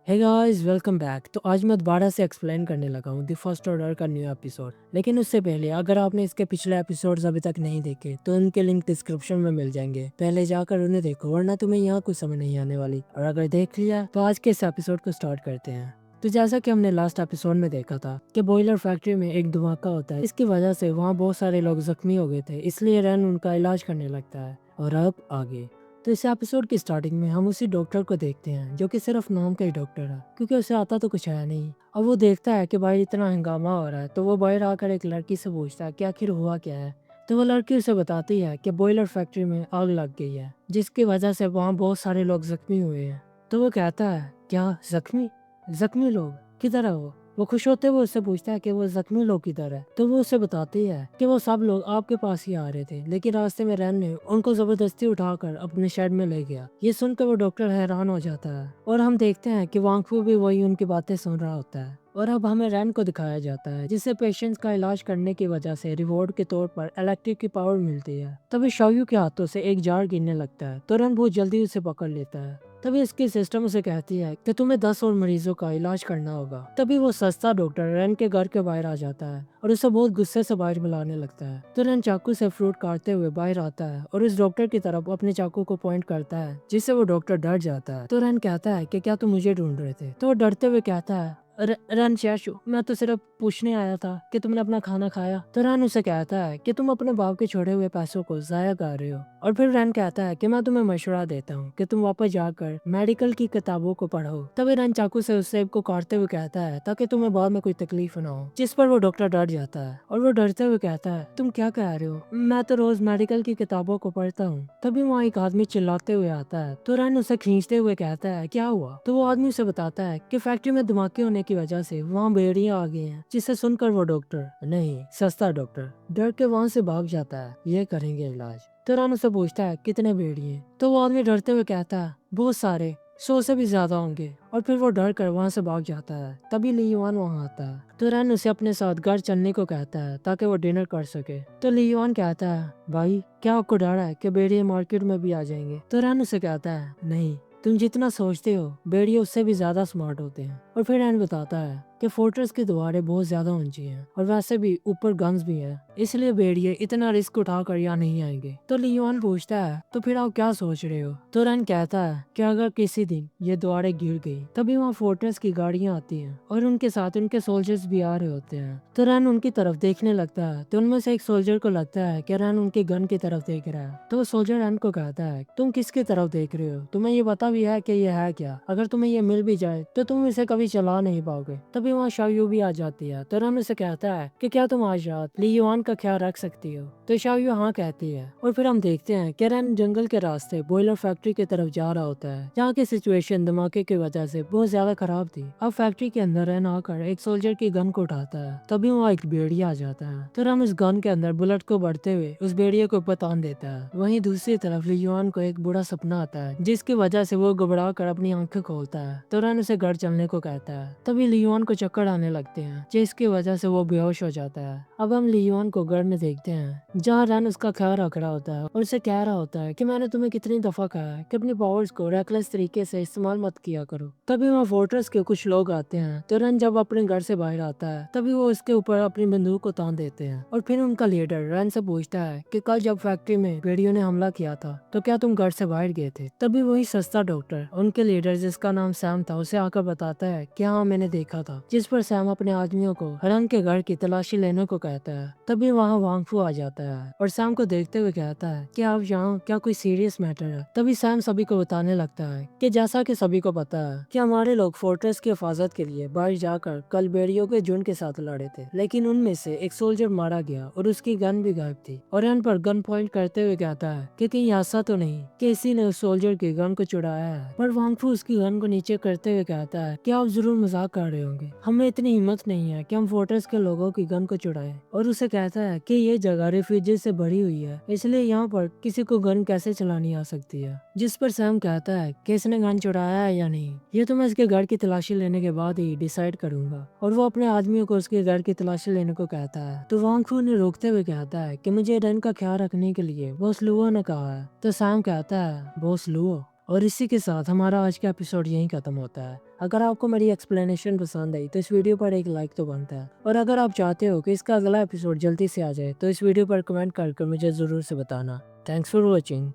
Hey guys welcome back. तो आज मैं दोबारा से एक्सप्लेन करने लगा हूँ द फर्स्ट ऑर्डर का न्यू एपिसोड। लेकिन उससे पहले अगर आपने इसके पिछले एपिसोड्स अभी तक नहीं देखे तो उनके लिंक डिस्क्रिप्शन में मिल जाएंगे, पहले जाकर उन्हें देखो वरना तुम्हें यहाँ कुछ समझ नहीं आने वाली। और अगर देख लिया तो आज के इस एपिसोड को स्टार्ट करते हैं। तो जैसा कि हमने लास्ट एपिसोड में देखा था कि बॉयलर फैक्ट्री में एक धमाका होता है, इसकी वजह से वहाँ बहुत सारे लोग जख्मी हो गए थे, इसलिए रैन उनका इलाज करने लगता है। और अब आगे तो इस एपिसोड की स्टार्टिंग में हम उसी डॉक्टर को देखते हैं जो कि सिर्फ नाम का ही डॉक्टर है, क्योंकि उसे आता तो कुछ है नहीं। और वो देखता है कि भाई इतना हंगामा हो रहा है, तो वो बाहर आकर एक लड़की से पूछता है कि आखिर हुआ क्या है। तो वो लड़की उसे बताती है कि बॉयलर फैक्ट्री में आग लग गई है, जिसकी वजह से वहाँ बहुत सारे लोग जख्मी हुए हैं। तो वो कहता है क्या जख्मी जख्मी लोग किधर है वो खुश होते हुए उससे पूछता है कि वो जख्मी लोग किधर है। तो वो उसे बताती है कि वो सब लोग आपके पास ही आ रहे थे, लेकिन रास्ते में रैन ने उनको जबरदस्ती उठाकर अपने शेड में ले गया। ये सुनकर वो डॉक्टर हैरान हो जाता है और हम देखते हैं कि वांगफू भी वही उनकी बातें सुन रहा होता है। और अब हमें रैन को दिखाया जाता है जिसे पेशेंट्स का इलाज करने की वजह से रिवॉर्ड के तौर पर इलेक्ट्रिक की पावर मिलती है। तभी शायू के हाथों से एक जार गिरने लगता है तो रैन बहुत जल्दी उसे पकड़ लेता है। तभी इसकी सिस्टम उसे कहती है कि तुम्हें 10 और मरीजों का इलाज करना होगा। तभी वो सस्ता डॉक्टर रैन के घर के बाहर आ जाता है और उसे बहुत गुस्से से बाहर बुलाने लगता है। तो रैन चाकू से फ्रूट काटते हुए बाहर आता है और उस डॉक्टर की तरफ अपने चाकू को पॉइंट करता है, जिससे वो डॉक्टर डर जाता है। तो रैन कहता है कि क्या तुम मुझे ढूंढ रहे थे? तो वो डरते हुए कहता है रन शैशु, मैं तो सिर्फ पूछने आया था कि तुमने अपना खाना खाया। तो रन उसे कहता है कि तुम अपने बाप के छोड़े हुए पैसों को जाया कर रहे हो। और फिर रन कहता है कि मैं तुम्हें मशवरा देता हूँ कि तुम वापस जाकर मेडिकल की किताबों को पढ़ो। तभी रन चाकू से उस सेब को काटते हुए कहता है ताकि तुम्हें बाद में कोई तकलीफ ना हो, जिस पर वो डॉक्टर डर जाता है और वो डरते हुए कहता है तुम क्या कह रहे हो, मैं तो रोज मेडिकल की किताबों को पढ़ता हूँ। तभी वहाँ एक आदमी चिल्लाते हुए आता है तो रन उसे खींचते हुए कहता है क्या हुआ। तो वो आदमी उसे बताता है कि फैक्ट्री में धमाके होने की वजह से वहाँ भेड़िया आ गए हैं, जिसे सुनकर वो डॉक्टर नहीं सस्ता डॉक्टर डर के वहाँ से भाग जाता है। ये करेंगे इलाज। तो रन उसे पूछता है कितने भेड़िए। तो वो आदमी डरते हुए कहता है बहुत सारे, 100 से भी ज्यादा होंगे। और फिर वो डर कर वहाँ से भाग जाता है। तभी ली युआन वहाँ आता है तो रन उसे अपने साथ घर चलने को कहता है ताकि वो डिनर कर सके। तो ली युआन कहता है भाई क्या आपको डर है कि भेड़िए मार्केट में भी आ जाएंगे? तो रन उसे कहता है नहीं, तुम जितना सोचते हो भेड़िए उससे भी ज्यादा स्मार्ट होते हैं। और फिर रन बताता है कि फोर्ट्रेस की दीवारें बहुत ज्यादा ऊंची हैं और वैसे भी ऊपर गन्स भी हैं, इसलिए भेड़िए इतना रिस्क उठाकर यहाँ नहीं आएंगे। तो लियोन पूछता है तो फिर आप क्या सोच रहे हो? तो रन कहता है कि अगर किसी दिन ये दीवारें गिर गई तभी वहाँ फोर्ट्रेस की गाड़ियाँ आती हैं और उनके साथ उनके सोल्जर्स भी आ रहे होते हैं। तो रन उनकी तरफ देखने लगता है तो उनमें से एक सोल्जर को लगता है कि रन उनकी गन की तरफ देख रहा है। तो वो सोल्जर रन को कहता है तुम किसकी तरफ देख रहे हो? तुम्हें ये पता भी है कि ये है क्या? अगर तुम्हें ये मिल भी जाए तो तुम इसे कभी चला नहीं पाओगे। तभी वहाँ शाओयू भी आ जाती है तो रन उसे कहता है कि क्या तुम आज रात ली युआन का ख्याल रख सकती हो? तो शाओयू हाँ कहती है। और फिर हम देखते हैं कि रन जंगल के रास्ते बॉयलर फैक्ट्री की तरफ जा रहा होता है, जहाँ की सिचुएशन धमाके की वजह से बहुत ज्यादा खराब थी। अब फैक्ट्री के अंदर रन आकर एक सोल्जर की गन को उठाता है, तभी वहाँ एक भेड़िया आ जाता है। तो रन उस गन के अंदर बुलेट को बढ़ते हुए उस भेड़िए को पतान देता है। वहीं दूसरी तरफ ली युआन को एक बुरा सपना आता है, जिसकी वजह से वो घबरा कर अपनी आंखें खोलता है। तो रन उसे घर चलने को कहता है। तभी लियोन को चक्कर आने लगते हैं, जिसकी वजह से वो बेहोश हो जाता है। अब हम लियोन को घर में देखते हैं, जहाँ रन उसका ख्याल रख रहा होता है और उसे कह रहा होता है कि मैंने तुम्हें कितनी दफा कहा है कि अपनी पावर्स को रेकलेस तरीके से इस्तेमाल मत किया करो। तभी वहाँ फोर्ट्रेस के कुछ लोग आते हैं तो रन जब अपने घर से बाहर आता है तभी वो उसके ऊपर अपनी बंदूक को तान देते हैं। और फिर उनका लीडर रन से पूछता है कि कल जब फैक्ट्री में भेड़ियों ने हमला किया था तो क्या तुम घर से बाहर गए थे? तभी वही सस्ता डॉक्टर उनके लीडर जिसका नाम सैम था उसे आकर बताता है कि हाँ मैंने देखा था, जिस पर सैम अपने आदमियों को रन के घर की तलाशी लेने को कहता है। तभी वहाँ वांगफू आ जाता है और सैम को देखते हुए कहता है कि आप यहाँ क्या कोई सीरियस मैटर है? तभी सैम सभी को बताने लगता है कि जैसा कि सभी को पता है कि हमारे लोग फोर्ट्रेस की हिफाजत के लिए बाहर जाकर कल भेड़ियों के झुंड के साथ लड़े थे, लेकिन उनमें से एक सोल्जर मारा गया और उसकी गन भी गायब थी। और रन पर गन पॉइंट करते हुए कहता है कि कहीं ऐसा तो नहीं कि किसी ने उस सोल्जर की गन को चुराया है। पर वांगफू उसकी गन को नीचे करते हुए कहता है कि आप जरूर मजाक कर रहे होंगे, हमें इतनी हिम्मत नहीं है कि हम फोर्ट्रेस के लोगों की गन को चुराएं। और उसे कहता है कि ये जगह रिफ्यूजी से भरी हुई है, इसलिए यहाँ पर किसी को गन कैसे चलानी आ सकती है। जिस पर सैम कहता है कि इसने गन चुराया है या नहीं ये तो मैं इसके घर की तलाशी लेने के बाद ही डिसाइड करूंगा। और वो अपने आदमियों को उसके घर की तलाशी लेने को कहता है। तो वांगफू ने रोकते हुए कहता है कि मुझे रन का ख्याल रखने के लिए बॉस लुओ ने कहा है। तो सैम कहता है बॉस लुओ। और इसी के साथ हमारा आज का एपिसोड यहीं खत्म होता है। اگر آپ کو میری ایکسپلینیشن پسند آئی تو اس ویڈیو پر ایک لائک تو بنتا ہے، اور اگر آپ چاہتے ہو کہ اس کا اگلا ایپیسوڈ جلدی سے آ جائے تو اس ویڈیو پر کمنٹ کر کے مجھے ضرور سے بتانا۔ Thanks for watching.